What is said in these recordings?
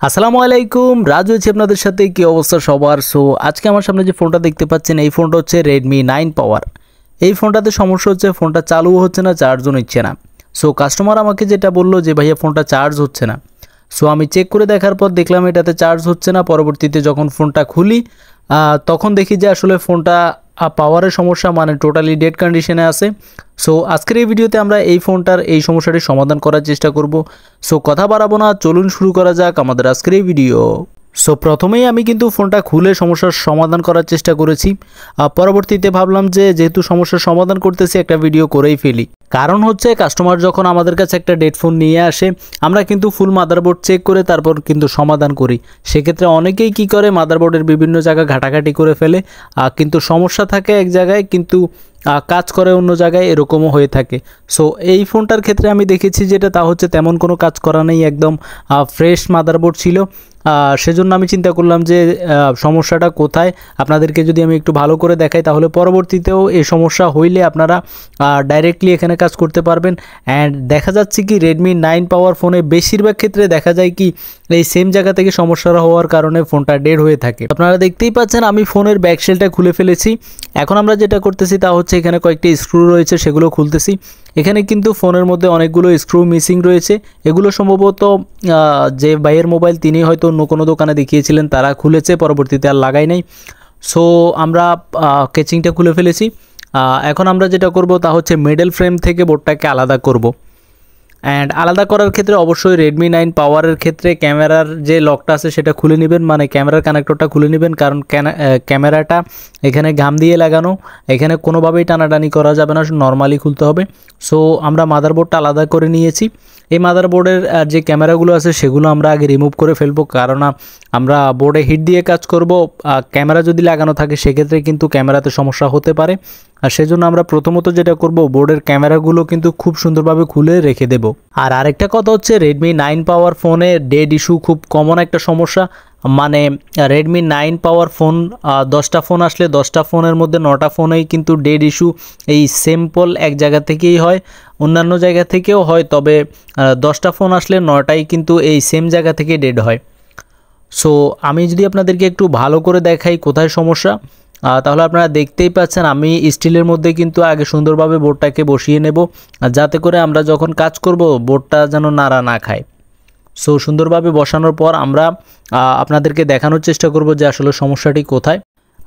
আসসালামু আলাইকুম, রাজু আছি আপনাদের সাথে। কি অবস্থা সবার? সো আজকে আমার সামনে যে ফোনটা দেখতে পাচ্ছেন এই ফোনটা হচ্ছে Redmi 9 পাওয়ার। এই ফোনটাতে সমস্যা হচ্ছে ফোনটা চালু হচ্ছে না, চার্জও নিচ্ছে না। সো কাস্টমার আমাকে যেটা বললো যে ভাইয়া ফোনটা চার্জ হচ্ছে না। সো আমি চেক করে দেখার পর দেখলাম এটাতে চার্জ হচ্ছে না। পরবর্তীতে যখন ফোনটা খুলি তখন দেখি যে আসলে ফোনটা পাওয়ারের সমস্যা, মানে টোটালি ডেড কন্ডিশনে আছে। সো আজকের এই ভিডিওতে আমরা এই ফোনটার এই সমস্যাটি সমাধান করার চেষ্টা করব। সো কথা বাড়াবো না, চলুন শুরু করা যাক আমাদের আজকের এই ভিডিও। সো প্রথমেই আমি কিন্তু ফোনটা খুলে সমস্যার সমাধান করার চেষ্টা করেছি। পরবর্তীতে ভাবলাম যে যেহেতু সমস্যার সমাধান করতেছি একটা ভিডিও করেই ফেলি। কারণ হচ্ছে কাস্টমার যখন আমাদের কাছে একটা ডেড ফোন নিয়ে আসে আমরা কিন্তু ফুল মাদারবোর্ড চেক করে তারপর কিন্তু সমাধান করি। সেক্ষেত্রে অনেকেই কি করে মাদারবোর্ডের বিভিন্ন জায়গায় ঘাটাঘাটি করে ফেলে, কিন্তু সমস্যা থাকে এক জায়গায় কিন্তু কাজ করে অন্য জায়গায়, এরকমও হয়ে থাকে। সো এই ফোনটার ক্ষেত্রে আমি দেখেছি যেটা তা হচ্ছে তেমন কোনো কাজ করা নেই, একদম ফ্রেশ মাদারবোর্ড ছিল। সেজন্য আমি চিন্তা করলাম যে সমস্যাটা কোথায় আপনাদেরকে যদি আমি একটু ভালো করে দেখাই তাহলে পরবর্তীতেও এই সমস্যা হইলে আপনারা ডাইরেক্টলি এখানে কাজ করতে পারবেন। অ্যান্ড দেখা যাচ্ছে কি Redmi 9 পাওয়ার ফোনে বেশিরভাগ ক্ষেত্রে দেখা যায় কি এই সেম জায়গা থেকে সমস্যা হওয়ার কারণে ফোনটা ডেড হয়ে থাকে। আপনারা দেখতেই পাচ্ছেন আমি ফোনের ব্যাক শেলটা খুলে ফেলেছি। এখন আমরা যেটা করতেছি তা হচ্ছে এখানে কয়েকটি স্ক্রু রয়েছে সেগুলো খুলতেছি। এখানে কিন্তু ফোনের মধ্যে অনেকগুলো স্ক্রু মিসিং রয়েছে। এগুলো সম্ভবত যে ভাইয়ের মোবাইল তিনি হয়তো অন্য কোনো দোকানে দেখিয়েছিলেন, তারা খুলেছে, পরবর্তীতে আর লাগাই নাই। সো আমরা কেচিংটা খুলে ফেলেছি। এখন আমরা যেটা করব তা হচ্ছে মিডল ফ্রেম থেকে বোর্ডটাকে আলাদা করব। অ্যান্ড আলাদা করার ক্ষেত্রে অবশ্যই Redmi 9 পাওয়ারের ক্ষেত্রে ক্যামেরার যে লকটা আছে সেটা খুলে নেবেন, মানে ক্যামেরার কানেক্টরটা খুলে নেবেন। কারণ ক্যামেরাটা এখানে গাম দিয়ে লাগানো, এখানে কোনোভাবেই টানাটানি করা যাবে না, নর্মালি খুলতে হবে। সো আমরা মাদারবোর্ডটা আলাদা করে নিয়েছি। এই মাদারবোর্ডের যে ক্যামেরাগুলো আছে সেগুলো আমরা আগে রিমুভ করে ফেলবো, কারণ আমরা বোর্ডে হিট দিয়ে কাজ করব। ক্যামেরা যদি লাগানো থাকে সেক্ষেত্রে কিন্তু ক্যামেরাতে সমস্যা হতে পারে। আর সেজন্য আমরা প্রথমত যেটা করব বোর্ডের ক্যামেরাগুলো কিন্তু খুব সুন্দরভাবে খুলে রেখে দেব। আর আরেকটা কথা হচ্ছে Redmi 9 পাওয়ার ফোনে ডেড ইস্যু খুব কমন একটা সমস্যা। মানে Redmi 9 পাওয়ার ফোন 10টা ফোন আসলে 10টা ফোনের মধ্যে 9টা ফোনেই কিন্তু ডেড ইস্যু এই সিম্পল এক জায়গা থেকেই হয়, অন্যান্য জায়গা থেকেও হয়, তবে 10টা ফোন আসলে 9টাই কিন্তু এই সেম জায়গা থেকে ডেড হয়। সো আমি যদি আপনাদেরকে একটু ভালো করে দেখাই কোথায় সমস্যা, তাহলে আপনারা দেখতেই পাচ্ছেন আমি স্টিলের মধ্যে কিন্তু আগে সুন্দরভাবে বোর্ডটাকে বসিয়ে নেব, যাতে করে আমরা যখন কাজ করব বোর্ডটা যেন নাড়া না খায়। সো সুন্দরভাবে বসানোর পর আমরা আপনাদেরকে দেখানোর চেষ্টা করব যে আসলে সমস্যাটি কোথায়।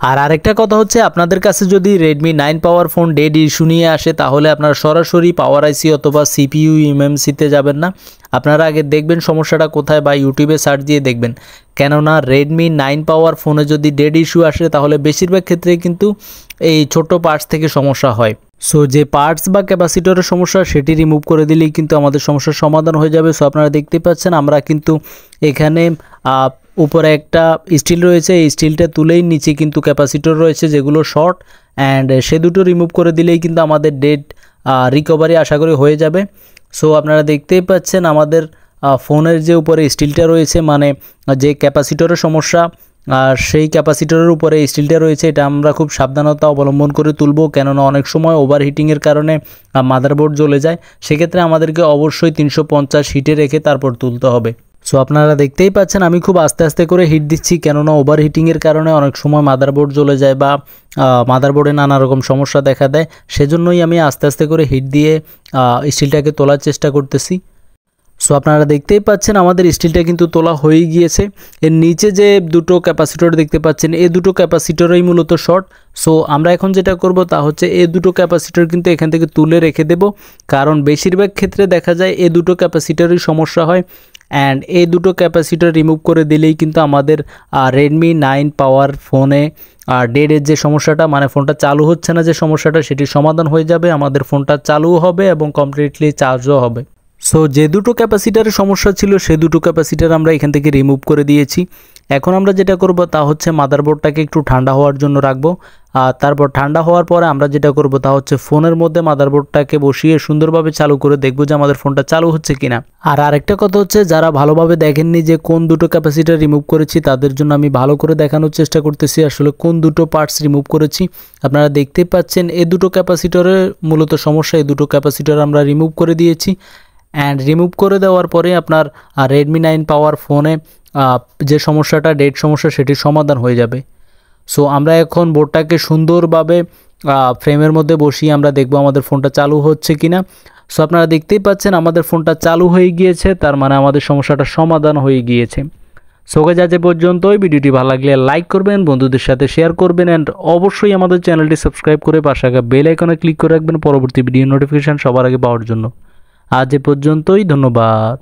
আর আরেকটা কথা হচ্ছে আপনাদের কাছে যদি Redmi 9 পাওয়ার ফোন ডেড ইস্যু নিয়ে আসে তাহলে আপনারা সরাসরি পাওয়ার আইসি অথবা CPU এমএমসিতে যাবেন না, আপনারা আগে দেখবেন সমস্যাটা কোথায় বা ইউটিউবে সার্চ দিয়ে দেখবেন। কেননা Redmi 9 পাওয়ার ফোনে যদি ডেড ইস্যু আসে তাহলে বেশিরভাগ ক্ষেত্রে কিন্তু এই ছোট পার্টস থেকে সমস্যা হয়। সো যে পার্টস বা ক্যাপাসিটরের সমস্যা সেটি রিমুভ করে দিলেই কিন্তু আমাদের সমস্যার সমাধান হয়ে যাবে। সো আপনারা দেখতে পাচ্ছেন আমরা কিন্তু এখানে উপরে একটা স্টিল রয়েছে, এই স্টিলটা তুলেই নিচে কিন্তু ক্যাপাসিটর রয়েছে যেগুলো শর্ট, অ্যান্ড সে দুটো রিমুভ করে দিলেই কিন্তু আমাদের ডেড রিকভারি আশা করি হয়ে যাবে। সো আপনারা দেখতেই পাচ্ছেন আমাদের ফোনের যে উপরে স্টিলটা রয়েছে, মানে যে ক্যাপাসিটরের সমস্যা আর সেই ক্যাপাসিটরের উপরে স্টিলটা রয়েছে, এটা আমরা খুব সাবধানতা অবলম্বন করে তুলব। কেননা অনেক সময় ওভারহিটিংয়ের কারণে মাদারবোর্ড জ্বলে যায়, সেক্ষেত্রে আমাদেরকে অবশ্যই 350 হিটে রেখে তারপর তুলতে হবে। সো আপনারা দেখতেই পাচ্ছেন আমি খুব আস্তে আস্তে করে হিট দিচ্ছি, কেননা ওভারহিটিংয়ের কারণে অনেক সময় মাদারবোর্ড জ্বলে যায় বা মাদারবোর্ডে নানা রকম সমস্যা দেখা দেয়। সেজন্যই আমি আস্তে আস্তে করে হিট দিয়ে স্টিলটাকে তোলার চেষ্টা করতেছি। সো আপনারা দেখতেই পাচ্ছেন আমাদের স্টিলটা কিন্তু তোলা হয়ে গিয়েছে। এর নিচে যে দুটো ক্যাপাসিটর দেখতে পাচ্ছেন এই দুটো ক্যাপাসিটরই মূলত শর্ট। সো আমরা এখন যেটা করব তা হচ্ছে এই দুটো ক্যাপাসিটর কিন্তু এখান থেকে তুলে রেখে দেব, কারণ বেশিরভাগ ক্ষেত্রে দেখা যায় এই দুটো ক্যাপাসিটরই সমস্যা হয়। অ্যান্ড এই দুটো ক্যাপাসিটর রিমুভ করে দিলেই কিন্তু আমাদের Redmi 9 পাওয়ার ফোনে ডেডের যে সমস্যাটা, মানে ফোনটা চালু হচ্ছে না যে সমস্যাটা, সেটি সমাধান হয়ে যাবে। আমাদের ফোনটা চালু হবে এবং কমপ্লিটলি চার্জও হবে। সো যে দুটো ক্যাপাসিটারের সমস্যা ছিল সে দুটো ক্যাপাসিটার আমরা এখান থেকে রিমুভ করে দিয়েছি। এখন আমরা যেটা করব তা হচ্ছে মাদারবোর্ডটাকে একটু ঠান্ডা হওয়ার জন্য রাখবো। তারপর ঠান্ডা হওয়ার পরে আমরা যেটা করব তা হচ্ছে ফোনের মধ্যে মাদারবোর্ডটাকে বসিয়ে সুন্দরভাবে চালু করে দেখব যে আমাদের ফোনটা চালু হচ্ছে কিনা। আর আরেকটা কথা হচ্ছে যারা ভালোভাবে দেখেননি যে কোন দুটো ক্যাপাসিটার রিমুভ করেছি তাদের জন্য আমি ভালো করে দেখানোর চেষ্টা করতেছি আসলে কোন দুটো পার্টস রিমুভ করেছি। আপনারা দেখতে পাচ্ছেন এই দুটো ক্যাপাসিটরের মূলত সমস্যা, এই দুটো ক্যাপাসিটর আমরা রিমুভ করে দিয়েছি। অ্যান্ড রিমুভ করে দেওয়ার পরে আপনার Redmi 9 পাওয়ার ফোনে যে সমস্যাটা ডেড সমস্যা সেটির সমাধান হয়ে যাবে। সো আমরা এখন বোর্ডটাকে সুন্দরভাবে ফ্রেমের মধ্যে বসিয়ে আমরা দেখব আমাদের ফোনটা চালু হচ্ছে কিনা। সো আপনারা দেখতেই পাচ্ছেন আমাদের ফোনটা চালু হয়ে গিয়েছে, তার মানে আমাদের সমস্যাটা সমাধান হয়ে গিয়েছে। সো গাইস আজ পর্যন্তই। ভিডিওটি ভালো লাগলে লাইক করবেন, বন্ধুদের সাথে শেয়ার করবেন অ্যান্ড অবশ্যই আমাদের চ্যানেলটি সাবস্ক্রাইব করে পাশে থাকা বেল আইকনে ক্লিক করে রাখবেন পরবর্তী ভিডিও নোটিফিকেশন সবার আগে পাওয়ার জন্য। আজ পর্যন্তই, ধন্যবাদ।